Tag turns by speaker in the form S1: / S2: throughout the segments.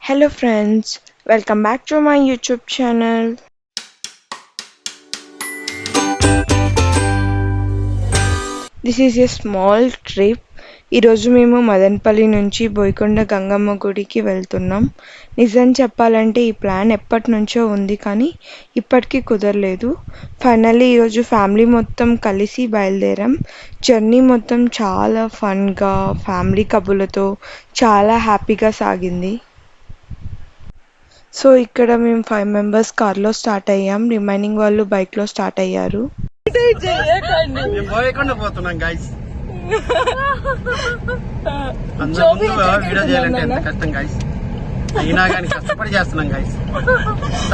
S1: Hello friends, welcome back to my YouTube channel. This is a small trip. ఈరోజు మేము మదనపల్లి నుంచి బోయకొండ గంగమ్మ గుడికి వెళ్తున్నాం. నిజం చెప్పాలంటే ఈ ప్లాన్ ఎప్పటి నుంచో ఉంది కానీ ఇప్పటికీ కుదరలేదు. ఫైనల్లీ ఈరోజు ఫ్యామిలీ మొత్తం కలిసి బయలుదేరాం. జర్నీ మొత్తం చాలా ఫన్గా ఫ్యామిలీ కబుర్లతో చాలా హ్యాపీగా సాగింది. సో ఇక్కడ మేము 5 మెంబర్స్ కార్లో స్టార్ట్ అయ్యాం. రిమైనింగ్ వాళ్ళు బైక్లో స్టార్ట్ అయ్యారు.
S2: అయినా కానీ కష్టపడి చేస్తున్నాం గైస్.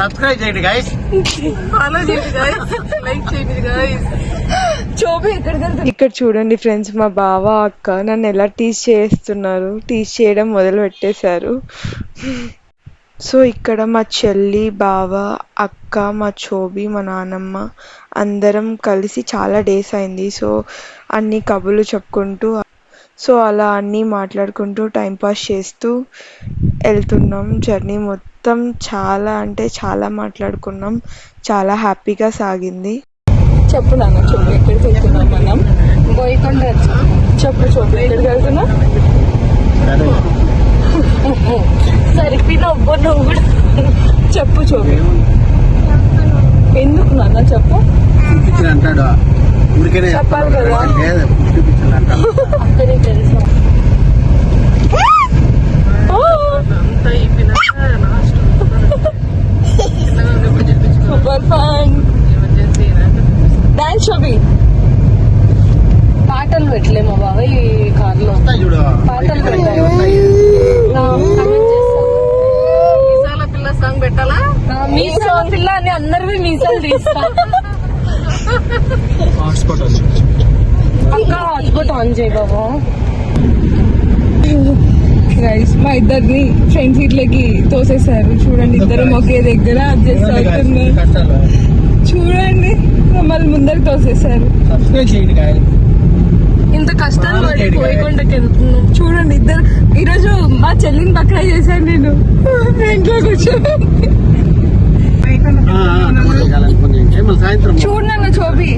S2: సబ్స్క్రైబ్ చేయండి గైస్, ఫాలో చేయండి గైస్, లైక్ చేయండి గైస్.
S1: ఇక్కడ చూడండి ఫ్రెండ్స్, మా బావ అక్క నన్ను ఎలా టీజ్ చేస్తున్నారు. టీజ్ చేయడం మొదలు పెట్టేశారు. సో ఇక్కడ మా చెల్లి, బావ, అక్క, మా చోబి, మా నాన్నమ్మ అందరం కలిసి చాలా డేస్ అయింది. సో అన్ని కబుర్లు చెప్పుకుంటూ అలా అన్నీ మాట్లాడుకుంటూ టైంపాస్ చేస్తూ వెళ్తున్నాం. జర్నీ మొత్తం చాలా అంటే చాలా మాట్లాడుకున్నాం. చాలా హ్యాపీగా సాగింది.
S3: చెప్పు నాన్న, చెప్పు ఎక్కడికి వెళ్తున్నాం మనం? బోయకొండ. చెప్పు చోపు ఎక్కడికి వెళ్తున్నాం? సరిపోయినవ్వు నువ్వు కూడా. చెప్పు చోపు ఎందుకు నాన్న చెప్పు.
S2: అంటాడు
S3: చెప్పాలి కదా. అక్కడికి తెలుసు సూపర్ ఫన్. డాన్స్ షోబి పాటలు పెట్టలేమా బాబా ఈ కార్లో? పాటలు పెట్టాలి.
S2: మీసాల పిల్ల సాంగ్ పెట్టాలా?
S3: మీసాల పిల్ల అని అందరివి మీసాలు తీస్తా. అక్క హాట్స్పాట్ ఆన్ చేయి బాబా. గైస్ మా ఇద్దరిని ఫ్రంట్ సీట్లకి తోసేసారు. చూడండి, ఇద్దరం ఒకే దగ్గర అడ్జస్ట్ అవుతున్నారు. చూడండి, మమ్మల్ని ముందరికి తోసేసారు. ఇంత కష్టాలు పడి బోయకొండకి వెళ్తున్నాం. చూడండి, ఇద్దరు. ఈరోజు మా చెల్లిని బక్రా చేశాను నేను. ఇంట్లో కూర్చొని చూడన్న చోబి.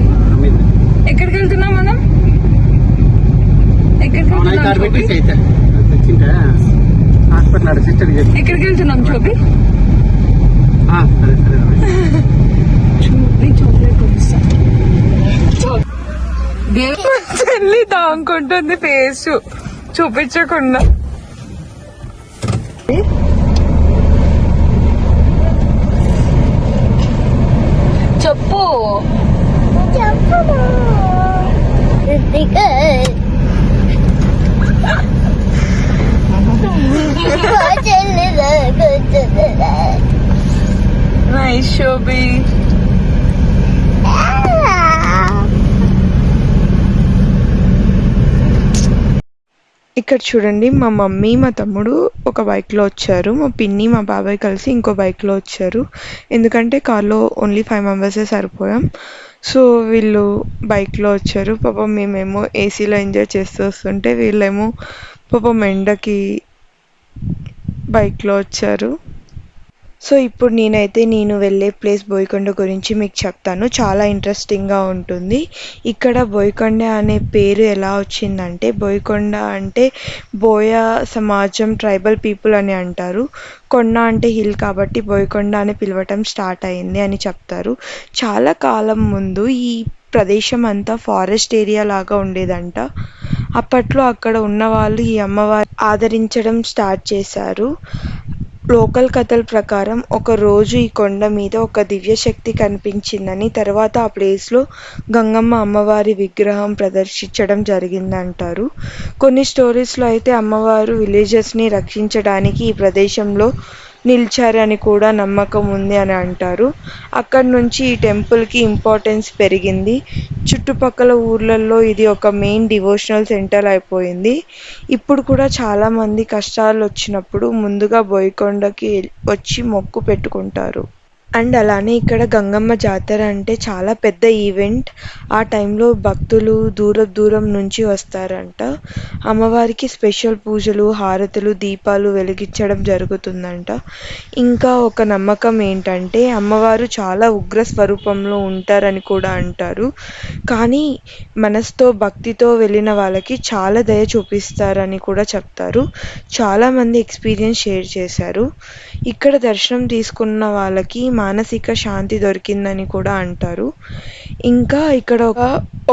S3: ఎక్కడికి వెళ్తున్నాం మనం? ఎక్కడికి వెళ్తున్నాం చోబి? చెల్లి దాంకుంటుంది ఫేస్ చూపించకుండా. చెప్పు నైస్ షోబి.
S1: ఇక్కడ చూడండి, మా మమ్మీ మా తమ్ముడు ఒక బైక్లో వచ్చారు. మా పిన్ని మా బాబాయ్ కలిసి ఇంకో బైక్లో వచ్చారు. ఎందుకంటే కార్లో ఓన్లీ 5 మెంబర్సే సరిపోయాం. సో వీళ్ళు బైక్లో వచ్చారు. పాపం మేమేమో ఏసీలో ఎంజాయ్ చేస్తూ వస్తుంటే వీళ్ళేమో పాపం ఎండకి బైక్లో వచ్చారు. సో ఇప్పుడు నేను వెళ్ళే ప్లేస్ బోయకొండ గురించి మీకు చెప్తాను. చాలా ఇంట్రెస్టింగ్గా ఉంటుంది. ఇక్కడ బోయకొండ అనే పేరు ఎలా వచ్చిందంటే, బోయకొండ అంటే బోయ సమాజం, ట్రైబల్ పీపుల్ అని అంటారు. కొండ అంటే హిల్ కాబట్టి బోయకొండ అని పిలవటం స్టార్ట్ అయింది అని చెప్తారు. చాలా కాలం ముందు ఈ ప్రదేశం అంతా ఫారెస్ట్ ఏరియా లాగా ఉండేదంట. అప్పట్లో అక్కడ ఉన్న వాళ్ళు ఈ అమ్మవారిని ఆదరించడం స్టార్ట్ చేశారు. లోకల్ కథల ప్రకారం ఒకరోజు ఈ కొండ మీద ఒక దివ్యశక్తి కనిపించిందని, తర్వాత ఆ ప్లేస్లో గంగమ్మ అమ్మవారి విగ్రహం ప్రదర్శించడం జరిగిందంటారు. కొన్ని స్టోరీస్లో అయితే అమ్మవారు విలేజెస్ని రక్షించడానికి ఈ ప్రదేశంలో నిలిచారని కూడా నమ్మకం ఉంది అని అంటారు. అక్కడి నుంచి ఈ టెంపుల్కి ఇంపార్టెన్స్ పెరిగింది. చుట్టుపక్కల ఊర్లలో ఇది ఒక మెయిన్ డివోషనల్ సెంటర్ అయిపోయింది. ఇప్పుడు కూడా చాలామంది కష్టాలు వచ్చినప్పుడు ముందుగా బోయకొండకి వచ్చి మొక్కు పెట్టుకుంటారు. అండ్ అలానే ఇక్కడ గంగమ్మ జాతర అంటే చాలా పెద్ద ఈవెంట్. ఆ టైంలో భక్తులు దూరం నుంచి వస్తారంట. అమ్మవారికి స్పెషల్ పూజలు, హారతులు, దీపాలు వెలిగించడం జరుగుతుందంట. ఇంకా ఒక నమ్మకం ఏంటంటే అమ్మవారు చాలా ఉగ్ర స్వరూపంలో ఉంటారని కూడా అంటారు. కానీ మనసుతో భక్తితో వెళ్ళిన వాళ్ళకి చాలా దయ చూపిస్తారని కూడా చెప్తారు. చాలామంది ఎక్స్పీరియన్స్ షేర్ చేశారు. ఇక్కడ దర్శనం తీసుకున్న వాళ్ళకి మానసిక శాంతి దొరికిందని కూడా అంటారు. ఇంకా ఇక్కడ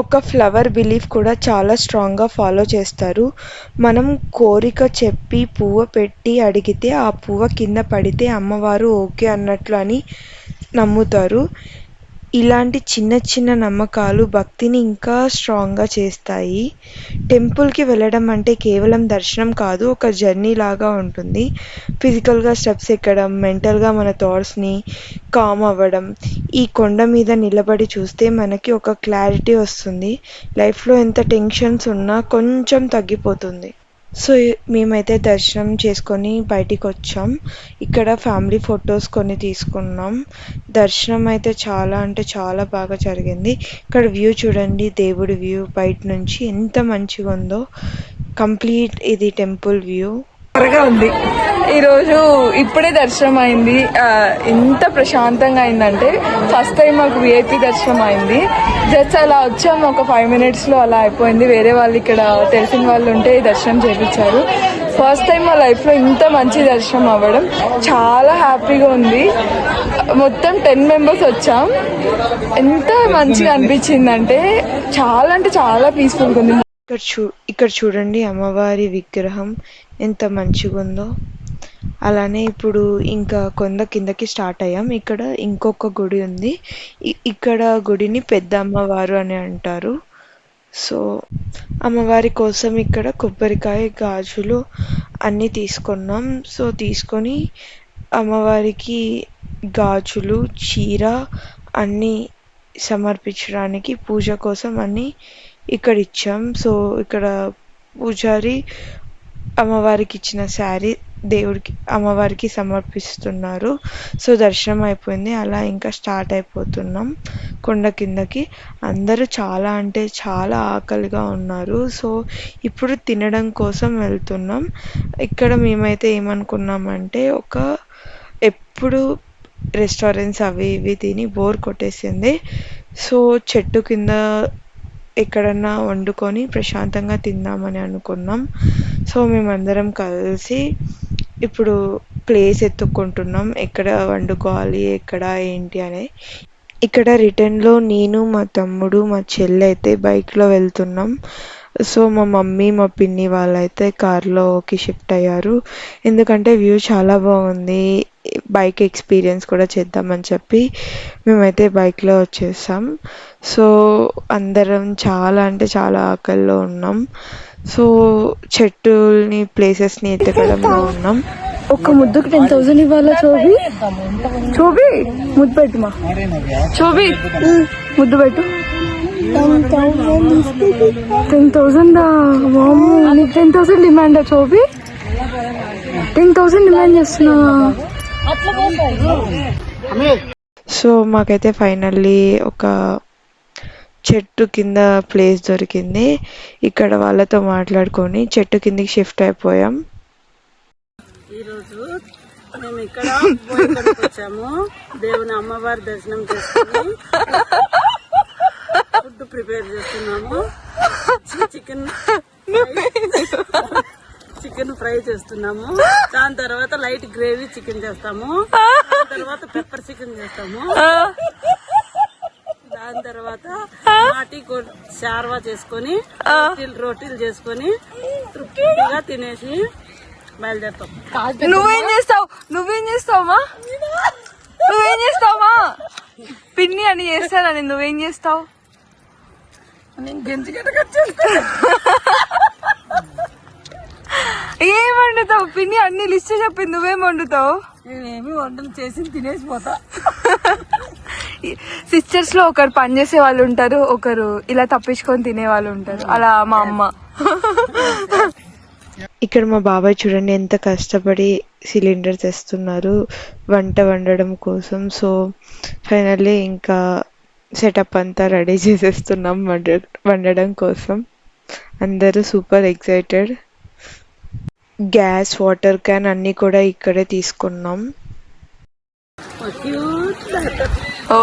S1: ఒక ఫ్లవర్ బిలీఫ్ కూడా చాలా స్ట్రాంగ్గా ఫాలో చేస్తారు. మనం కోరిక చెప్పి పువ్వు పెట్టి అడిగితే ఆ పువ్వు కింద పడితే అమ్మవారు ఓకే అన్నట్లు అని నమ్ముతారు. ఇలాంటి చిన్న నమ్మకాలు భక్తిని ఇంకా స్ట్రాంగ్గా చేస్తాయి. టెంపుల్కి వెళ్ళడం అంటే కేవలం దర్శనం కాదు, ఒక జర్నీ లాగా ఉంటుంది. ఫిజికల్గా స్టెప్స్ ఎక్కడం, మెంటల్గా మన థాట్స్ని కామ్ అవ్వడం. ఈ కొండ మీద నిలబడి చూస్తే మనకి ఒక క్లారిటీ వస్తుంది. లైఫ్లో ఎంత టెన్షన్స్ ఉన్నా కొంచెం తగ్గిపోతుంది. సో మేమైతే దర్శనం చేసుకొని బయటికి వచ్చాం. ఇక్కడ ఫ్యామిలీ ఫొటోస్ కొన్ని తీసుకున్నాం. దర్శనం అయితే చాలా అంటే చాలా బాగా జరిగింది. ఇక్కడ వ్యూ చూడండి, దేవుడి వ్యూ బయట నుంచి ఎంత మంచిగా ఉందో. కంప్లీట్ ఇది టెంపుల్ వ్యూ
S3: త్వరగా ఉంది. ఈరోజు ఇప్పుడే దర్శనం అయింది. ఎంత ప్రశాంతంగా అయిందంటే ఫస్ట్ టైం మాకు విఐపి దర్శనం అయింది. జస్ట్ అలా వచ్చాము, ఒక 5 minutesలో అలా అయిపోయింది. వేరే వాళ్ళు ఇక్కడ తెలిసిన వాళ్ళు ఉంటే దర్శనం చేయించారు. ఫస్ట్ టైం మా లైఫ్లో ఇంత మంచి దర్శనం అవ్వడం చాలా హ్యాపీగా ఉంది. మొత్తం 10 members వచ్చాం. ఎంత మంచిగా అనిపించిందంటే చాలా పీస్ఫుల్గా ఉంది.
S1: ఇక్కడ చూడండి అమ్మవారి విగ్రహం ఎంత మంచిగా ఉందో. అలానే ఇప్పుడు ఇంకా కొండ కిందకి స్టార్ట్ అయ్యాం. ఇక్కడ ఇంకొక గుడి ఉంది. ఇక్కడ గుడిని పెద్ద అమ్మవారు అని అంటారు. సో అమ్మవారి కోసం ఇక్కడ కొబ్బరికాయ, గాజులు అన్నీ తీసుకున్నాం. సో తీసుకొని అమ్మవారికి గాజులు, చీర అన్నీ సమర్పించడానికి పూజ కోసం అన్నీ ఇక్కడ ఇచ్చాం. సో ఇక్కడ పూజారి అమ్మవారికి ఇచ్చిన శారీ అమ్మవారికి సమర్పిస్తున్నారు. సో దర్శనం అయిపోయింది. అలా ఇంకా స్టార్ట్ అయిపోతున్నాం కొండ కిందకి. అందరూ చాలా అంటే చాలా ఆకలిగా ఉన్నారు. సో ఇప్పుడు తినడం కోసం వెళ్తున్నాం. ఇక్కడ మేమైతే ఏమనుకున్నామంటే ఎప్పుడు రెస్టారెంట్స్ అవి ఇవి తిని బోర్ కొట్టేసింది. సో చెట్టు కింద ఎక్కడన్నా వండుకొని ప్రశాంతంగా తిందామని అనుకున్నాం. సో మేమందరం కలిసి ఇప్పుడు ప్లేస్ ఎత్తుక్కుంటున్నాం, ఎక్కడ వండుకోవాలి, ఎక్కడ ఏంటి అని. ఇక్కడ రిటర్న్లో నేను, మా తమ్ముడు, మా చెల్లి అయితే బైక్లో వెళ్తున్నాం. సో మా మమ్మీ, మా పిన్ని వాళ్ళైతే కార్లోకి షిఫ్ట్ అయ్యారు. ఎందుకంటే వ్యూ చాలా బాగుంది, బైక్ ఎక్స్పీరియన్స్ కూడా చేద్దామని చెప్పి మేమైతే బైక్లో వచ్చేసాం. సో అందరం చాలా అంటే చాలా ఆకలిలో ఉన్నాం. సో చెట్టుని ప్లేసెస్ని ఎత్తకడంలో ఉన్నాం.
S3: ఒక్క ముద్దుకు 10,000 ఇవ్వాలా? చోబి ముద్దు పెట్టు, మా చోబి ముద్దు పెట్టు. 10,000 నీకు 10,000 డిమాండా? చోబి 10,000 డిమాండ్ చేస్తున్నావా?
S1: సో మాకైతే ఫైనల్లీ ఒక చెట్టు కింద ప్లేస్ దొరికింది. ఇక్కడ వాళ్ళతో మాట్లాడుకొని చెట్టు కిందకి షిఫ్ట్ అయిపోయాం.
S4: ఈరోజు మేము ఇక్కడ బోయకొండకు వచ్చాము. దేవుని అమ్మవారి దర్శనం చేసుకుని ఫుడ్ ప్రిపేర్ చేస్తున్నాము. చికెన్ ఫ్రై చేస్తున్నాము. దాని తర్వాత లైట్ గ్రేవీ చికెన్ చేస్తాము. దాని తర్వాత పెప్పర్ చికెన్ చేస్తాము. దాని తర్వాత నాటి షార్వా చేసుకొని రోటీలు చేసుకొని తృప్తిగా తినేసి బయలుదేరుతాం.
S3: నువ్వేం చేస్తావా? పిన్ని అని చేస్తానని నువ్వేం చేస్తావు?
S4: నేను గెంజిగడ్డ కట్ చేస్తా.
S3: ఏం వండుతావు? పిన్ని అన్ని లిస్ట్ చెప్పింది, నువ్వేం వండుతావు?
S4: నేనేమి వంటలు చేసి తినేసి పోతా.
S3: సిస్టర్స్ లో ఒకరు పని చేసే వాళ్ళు ఉంటారు, ఒకరు ఇలా తప్పించుకొని తినే వాళ్ళు ఉంటారు. అలా మా అమ్మ.
S1: ఇక్కడ మా బాబాయ్ చూడండి ఎంత కష్టపడి సిలిండర్ తెస్తున్నారు వంట వండడం కోసం. సో ఫైనల్లీ ఇంకా సెటప్ అంతా రెడీ చేసేస్తున్నాం వండడం కోసం. అందరూ super excited. Gas, water can అన్నీ కూడా ఇక్కడే తీసుకున్నాం.
S3: ఓ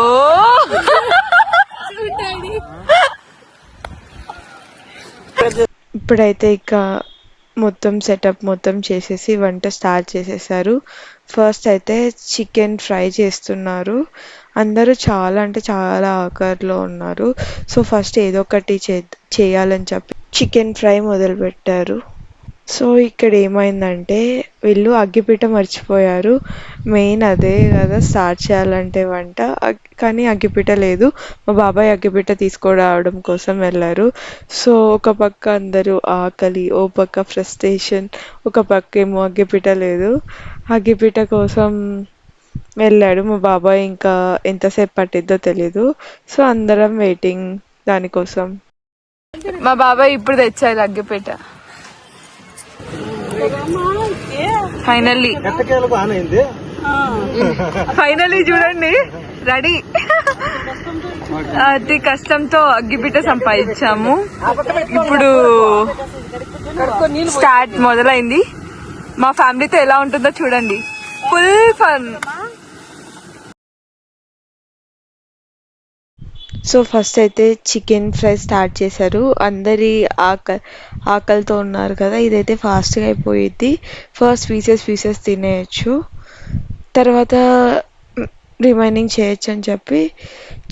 S1: ఇప్పుడైతే ఇక మొత్తం సెటప్ మొత్తం చేసేసి వంట స్టార్ట్ చేసేసారు. ఫస్ట్ అయితే చికెన్ ఫ్రై చేస్తున్నారు. అందరూ చాలా అంటే చాలా ఆకలిలో ఉన్నారు. సో ఫస్ట్ ఏదో ఒకటి చేయాలని చెప్పి చికెన్ ఫ్రై మొదలుపెట్టారు. సో ఇక్కడ ఏమైందంటే వీళ్ళు అగ్గిపీట మర్చిపోయారు. మెయిన్ అదే కదా స్టార్ట్ చేయాలంటే వంట. కానీ అగ్గిపీట లేదు. మా బాబాయ్ అగ్గిపీట తీసుకురావడం కోసం వెళ్ళారు. సో ఒక పక్క అందరూ ఆకలి, ఓ పక్క ఫ్రస్ట్రేషన్, ఒక పక్క ఏమో అగ్గిపీట లేదు. అగ్గిపీట కోసం వెళ్ళాడు మా బాబాయ్. ఇంకా ఎంతసేపు పట్టిద్దో తెలీదు. సో అందరం వెయిటింగ్ దానికోసం.
S3: మా బాబాయ్ ఇప్పుడు తెచ్చారు అగ్గిపేట. ఫైనల్లీ చూడండి రెడీ. అతి కష్టంతో అగ్గిపీట సంపాదించాము. ఇప్పుడు స్టార్ట్ మొదలైంది. మా ఫ్యామిలీతో ఎలా ఉంటుందో చూడండి. Full fun.
S1: సో ఫస్ట్ అయితే చికెన్ ఫ్రై స్టార్ట్ చేశారు. అందరి ఆకలితో ఉన్నారు కదా, ఇదైతే ఫాస్ట్గా అయిపోయిద్ది. ఫస్ట్ పీసెస్ తినేయచ్చు, తర్వాత రిమైనింగ్ చేయొచ్చు అని చెప్పి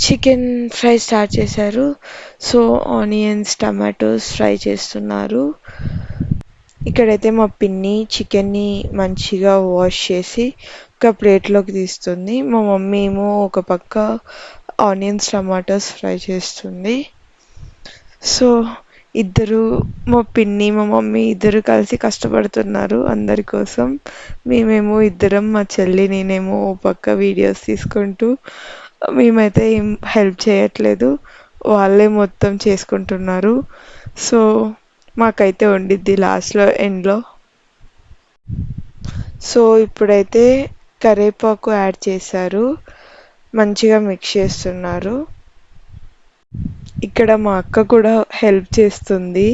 S1: చికెన్ ఫ్రై స్టార్ట్ చేశారు. సో ఆనియన్స్, టమాటోస్ ఫ్రై చేస్తున్నారు. ఇక్కడైతే మా పిన్ని చికెన్ని మంచిగా వాష్ చేసి ఒక ప్లేట్లోకి తీస్తుంది. మా మమ్మీ ఏమో ఒక పక్క ఆనియన్స్, టమాటోస్ ఫ్రై చేస్తుంది. సో ఇద్దరు, మా పిన్ని మా మమ్మీ ఇద్దరు కలిసి కష్టపడుతున్నారు అందరి కోసం. మేమేమో ఇద్దరం, మా చెల్లి నేనేమో ఓ పక్క వీడియోస్ తీసుకుంటూ, మేమైతే ఏం హెల్ప్ చేయట్లేదు, వాళ్ళే మొత్తం చేసుకుంటున్నారు. సో మాకైతే వండిద్ది లాస్ట్లో ఎండ్లో. సో ఇప్పుడైతే కరివేపాకు యాడ్ చేశారు, మంచిగా మిక్స్ చేస్తున్నారు. ఇక్కడ మా అక్క కూడా హెల్ప్ చేస్తుంది.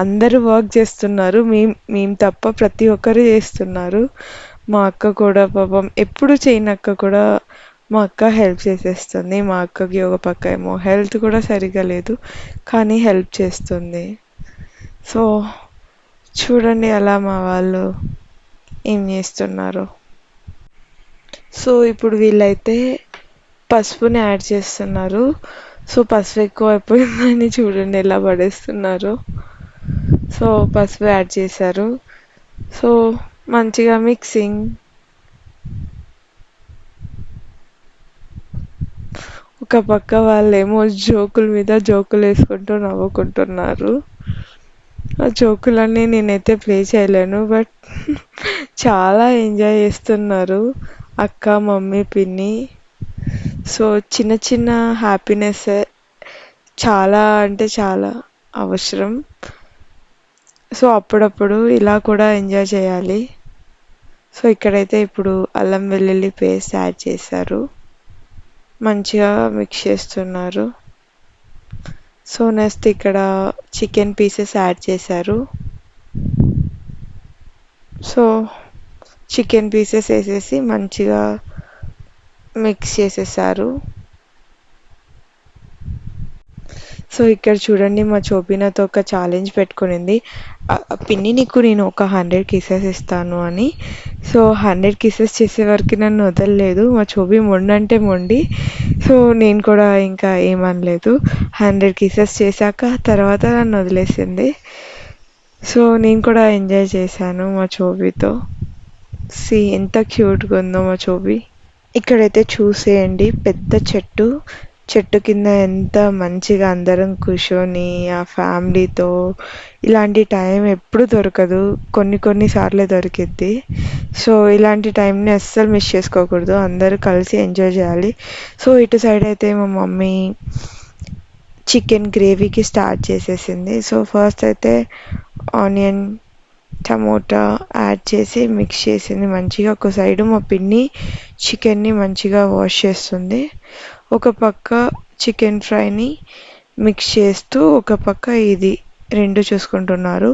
S1: అందరూ వర్క్ చేస్తున్నారు, మేము తప్ప ప్రతి ఒక్కరు చేస్తున్నారు. మా అక్క కూడా పాపం ఎప్పుడు చేయని అక్క కూడా మా అక్క హెల్ప్ చేసేస్తుంది. మా అక్కకి ఒక పక్క ఏమో హెల్త్ కూడా సరిగా లేదు, కానీ హెల్ప్ చేస్తుంది. సో చూడండి అలా మా వాళ్ళు ఏం చేస్తున్నారు. సో ఇప్పుడు వీళ్ళైతే పసుపుని యాడ్ చేస్తున్నారు. సో పసుపు ఎక్కువ అయిపోయిందని చూడండి ఎలా పడేస్తున్నారు. సో పసుపు యాడ్ చేశారు. సో మంచిగా మిక్సింగ్. ఒక పక్క వాళ్ళేమో జోకుల మీద జోకులు వేసుకుంటూ నవ్వుకుంటున్నారు. ఆ జోకులన్నీ నేనైతే ప్లే చేయలేను, బట్ చాలా ఎంజాయ్ చేస్తున్నారు అక్క, మమ్మీ, పిన్ని. సో చిన్న చిన్న హ్యాపీనెస్ చాలా అంటే చాలా అవసరం. సో అప్పుడప్పుడు ఇలా కూడా ఎంజాయ్ చేయాలి. సో ఇక్కడైతే ఇప్పుడు అల్లం వెల్లుల్లి పేస్ట్ యాడ్ చేశారు, మంచిగా మిక్స్ చేస్తున్నారు. సో నెక్స్ట్ ఇక్కడ చికెన్ పీసెస్ యాడ్ చేశారు. సో చికెన్ పీసెస్ వేసేసి మంచిగా మిక్స్ చేసేసారు. సో ఇక్కడ చూడండి మా చోపినాతో ఒక ఛాలెంజ్ పెట్టుకునింది, పిన్ని నీకు నేను ఒక 100 కిసెస్ ఇస్తాను అని. సో 100 కిసెస్ చేసే వరకు నన్ను వదలలేదు. మా చోబి మొండంటే మొండి. సో నేను కూడా ఇంకా ఏమనలేదు. 100 కిసెస్ చేశాక తర్వాత నన్ను వదిలేసింది. సో నేను కూడా ఎంజాయ్ చేశాను మా చోబితో. ఎంత క్యూట్గా ఉందో మా చోబి. ఇక్కడైతే చూసేయండి, పెద్ద చెట్టు కింద ఎంత మంచిగా అందరం కూర్చొని ఆ ఫ్యామిలీతో. ఇలాంటి టైం ఎప్పుడు దొరకదు, కొన్నిసార్లే దొరికిద్ది. సో ఇలాంటి టైంని అస్సలు మిస్ చేసుకోకూడదు, అందరూ కలిసి ఎంజాయ్ చేయాలి. సో ఇటు సైడ్ అయితే మా మమ్మీ చికెన్ గ్రేవీకి స్టార్ట్ చేసేసింది. సో ఫస్ట్ అయితే ఆనియన్ టమోటా యాడ్ చేసి మిక్స్ చేసింది మంచిగా. ఒక సైడు మా పిన్ని చికెన్ని మంచిగా వాష్ చేస్తుంది, ఒక పక్క చికెన్ ఫ్రైని మిక్స్ చేస్తూ ఒక పక్క ఇది రెండు చూసుకుంటున్నారు.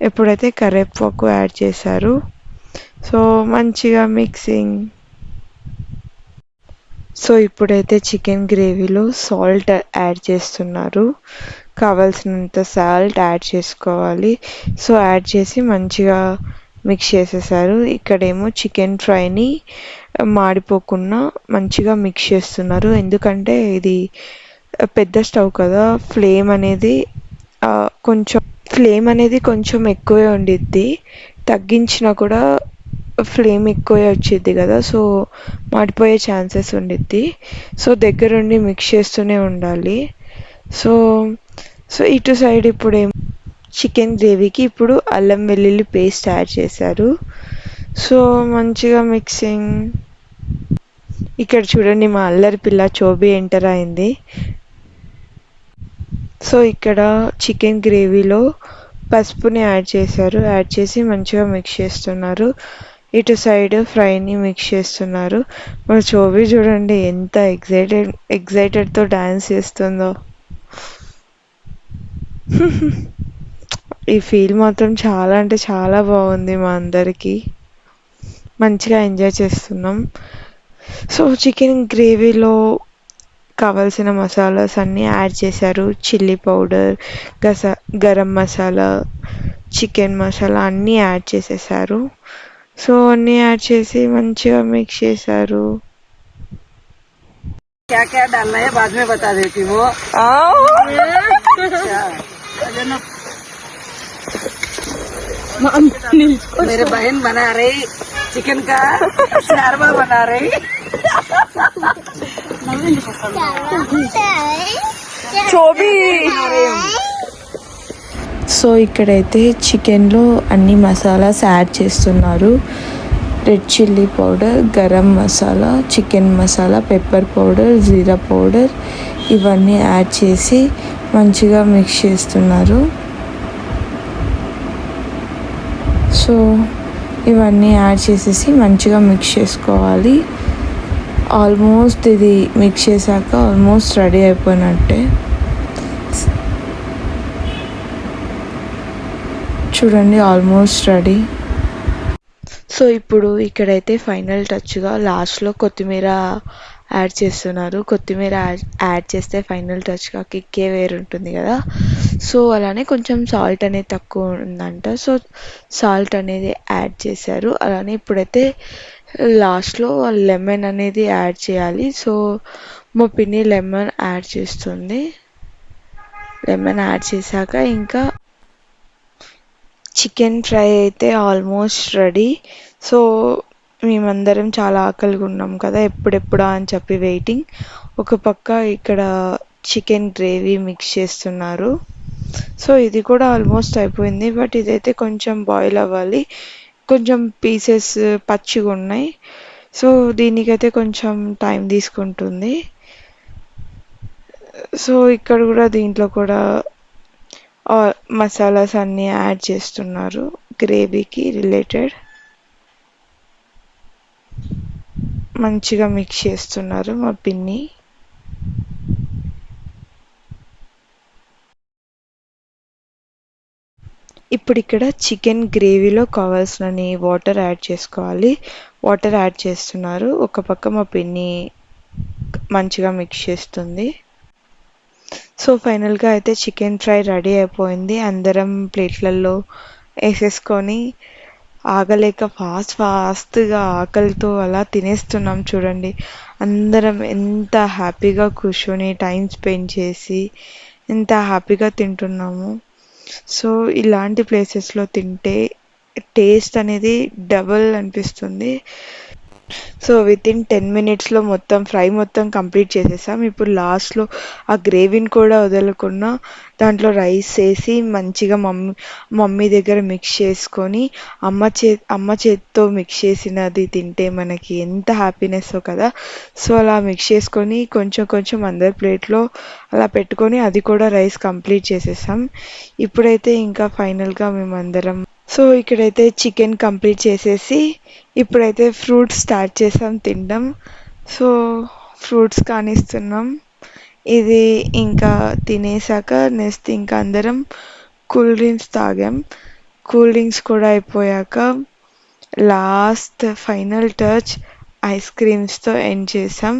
S1: ఎప్పుడైతే కరివేపాకు యాడ్ చేశారు, సో మంచిగా మిక్సింగ్. సో ఇప్పుడైతే చికెన్ గ్రేవీలో సాల్ట్ యాడ్ చేస్తున్నారు, కావాల్సినంత సాల్ట్ యాడ్ చేసుకోవాలి. సో యాడ్ చేసి మంచిగా మిక్స్ చేసేసారు. ఇక్కడేమో చికెన్ ఫ్రైని మాడిపోకుండా మంచిగా మిక్స్ చేస్తున్నారు, ఎందుకంటే ఇది పెద్ద స్టవ్ కదా, ఫ్లేమ్ అనేది కొంచెం ఎక్కువే ఉండిద్ది, తగ్గించినా కూడా ఫ్లేమ్ ఎక్కువే వచ్చిద్ది కదా, సో మాడిపోయే ఛాన్సెస్ ఉండిద్ది. సో దగ్గరుండి మిక్స్ చేస్తూనే ఉండాలి. సో సో ఇటు సైడ్ ఇప్పుడు చికెన్ గ్రేవీకి ఇప్పుడు అల్లం వెల్లుల్లి పేస్ట్ యాడ్ చేశారు. సో మంచిగా మిక్సింగ్. ఇక్కడ చూడండి మా అల్లరి పిల్ల చోబీ ఎంటర్ అయింది. సో ఇక్కడ చికెన్ గ్రేవీలో పసుపుని యాడ్ చేశారు, యాడ్ చేసి మంచిగా మిక్స్ చేస్తున్నారు. ఇటు సైడ్ ఫ్రైని మిక్స్ చేస్తున్నారు. మా చోబీ చూడండి ఎంత ఎగ్జైటెడ్తో డాన్స్ చేస్తుందో. ఈ ఫీల్ మాత్రం చాలా అంటే చాలా బాగుంది, మా అందరికీ మంచిగా ఎంజాయ్ చేస్తున్నాం. సో చికెన్ గ్రేవీలో కావాల్సిన మసాలాస్ అన్నీ యాడ్ చేశారు, chilli powder, garam masala, chicken masala అన్నీ యాడ్ చేసేసారు. సో అన్నీ యాడ్ చేసి మంచిగా మిక్స్ చేశారు.
S4: क्या क्या डालना है बाद में बता देती वो। मेरे बहन बना रही चिकन का शारवा बना रही।
S3: చోబీ.
S1: సో ఇక్కడైతే చికెన్లో అన్ని మసాలాస్ యాడ్ చేస్తున్నారు, red chilli powder, garam masala, chicken masala, pepper powder, jeera powder ఇవన్నీ యాడ్ చేసి మంచిగా మిక్స్ చేస్తున్నారు. సో ఇవన్నీ యాడ్ చేసేసి మంచిగా మిక్స్ చేసుకోవాలి. ఆల్మోస్ట్ ఇది మిక్స్ చేశాక ఆల్మోస్ట్ రెడీ అయిపోయినట్టే. చూడండి ఆల్మోస్ట్ రెడీ. సో ఇప్పుడు ఇక్కడైతే ఫైనల్ టచ్గా లాస్ట్లో కొత్తిమీర యాడ్ చేస్తున్నారు. కొత్తిమీర యాడ్ చేస్తే ఫైనల్ టచ్గా కిక్కే వేరు ఉంటుంది కదా, సో అలానే కొంచెం సాల్ట్ అనేది తక్కువ ఉందంట, సో సాల్ట్ అనేది యాడ్ చేశారు. అలానే ఇప్పుడైతే లాస్ట్లో లెమన్ అనేది యాడ్ చేయాలి. సో మా పిన్ని లెమన్ యాడ్ చేస్తుంది. లెమన్ యాడ్ చేశాక ఇంకా చికెన్ ఫ్రై అయితే ఆల్మోస్ట్ రెడీ. సో మేమందరం చాలా ఆకలిగా ఉన్నాం కదా, ఎప్పుడెప్పుడా అని చెప్పి వెయిటింగ్. ఒక పక్క ఇక్కడ చికెన్ గ్రేవీ మిక్స్ చేస్తున్నారు. సో ఇది కూడా ఆల్మోస్ట్ అయిపోయింది, బట్ ఇదైతే కొంచెం బాయిల్ అవ్వాలి, కొంచెం పీసెస్ పచ్చిగా ఉన్నాయి. సో దీనికైతే కొంచెం టైం తీసుకుంటుంది. సో ఇక్కడ కూడా దీంట్లో కూడా మసాలాస్ అన్నీ యాడ్ చేస్తున్నారు గ్రేవీకి రిలేటెడ్. మంచిగా మిక్స్ చేస్తున్నారు మా పిన్ని. ఇప్పుడు ఇక్కడ చికెన్ గ్రేవీలో కావాల్సినన్ని వాటర్ యాడ్ చేసుకోవాలి. వాటర్ యాడ్ చేస్తున్నారు. ఒక పక్క మా పిన్ని మంచిగా మిక్స్ చేస్తుంది. సో ఫైనల్గా అయితే చికెన్ ఫ్రై రెడీ అయిపోయింది. అందరం ప్లేట్లలో వేసేసుకొని ఆగలేక ఫాస్ట్గా ఆకలితో అలా తినేస్తున్నాం. చూడండి అందరం ఎంత హ్యాపీగా కూర్చొని టైం స్పెండ్ చేసి ఎంత హ్యాపీగా తింటున్నాము. సో ఇలాంటి ప్లేసెస్లో తింటే టేస్ట్ అనేది డబుల్ అనిపిస్తుంది. సో వితిన్ 10 minutesలో మొత్తం ఫ్రై మొత్తం కంప్లీట్ చేసేసాం. ఇప్పుడు లాస్ట్లో ఆ గ్రేవీని కూడా వదలకుండా దాంట్లో రైస్ వేసి మంచిగా మమ్మీ దగ్గర మిక్స్ చేసుకొని అమ్మ చేతితో మిక్స్ చేసినది తింటే మనకి ఎంత హ్యాపీనెస్ కదా. సో అలా మిక్స్ చేసుకొని కొంచెం అందరి ప్లేట్లో అలా పెట్టుకొని అది కూడా రైస్ కంప్లీట్ చేసేసాం. ఇప్పుడైతే ఇంకా ఫైనల్గా మేమందరం సో ఇక్కడైతే చికెన్ కంప్లీట్ చేసేసి ఇప్పుడైతే ఫ్రూట్స్ స్టార్ట్ చేసాం తినడం. సో ఫ్రూట్స్ కానిస్తున్నాం. ఇది ఇంకా తినేసాక నెక్స్ట్ ఇంకా అందరం కూల్ డ్రింక్స్ తాగాం. కూల్ డ్రింక్స్ కూడా అయిపోయాక లాస్ట్ ఫైనల్ టచ్ ఐస్ క్రీమ్స్తో ఎండ్ చేసాం.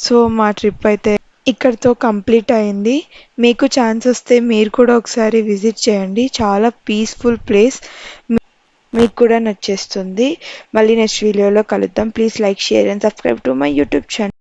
S1: సో మా ట్రిప్ అయితే ఇక్కడితో కంప్లీట్ అయింది. మీకు ఛాన్స్ వస్తే మీరు కూడా ఒకసారి విజిట్ చేయండి. చాలా పీస్ఫుల్ ప్లేస్, మీకు కూడా నచ్చేస్తుంది. మళ్ళీ నెక్స్ట్ వీడియోలో కలుద్దాం. Please like, share and subscribe to my YouTube channel.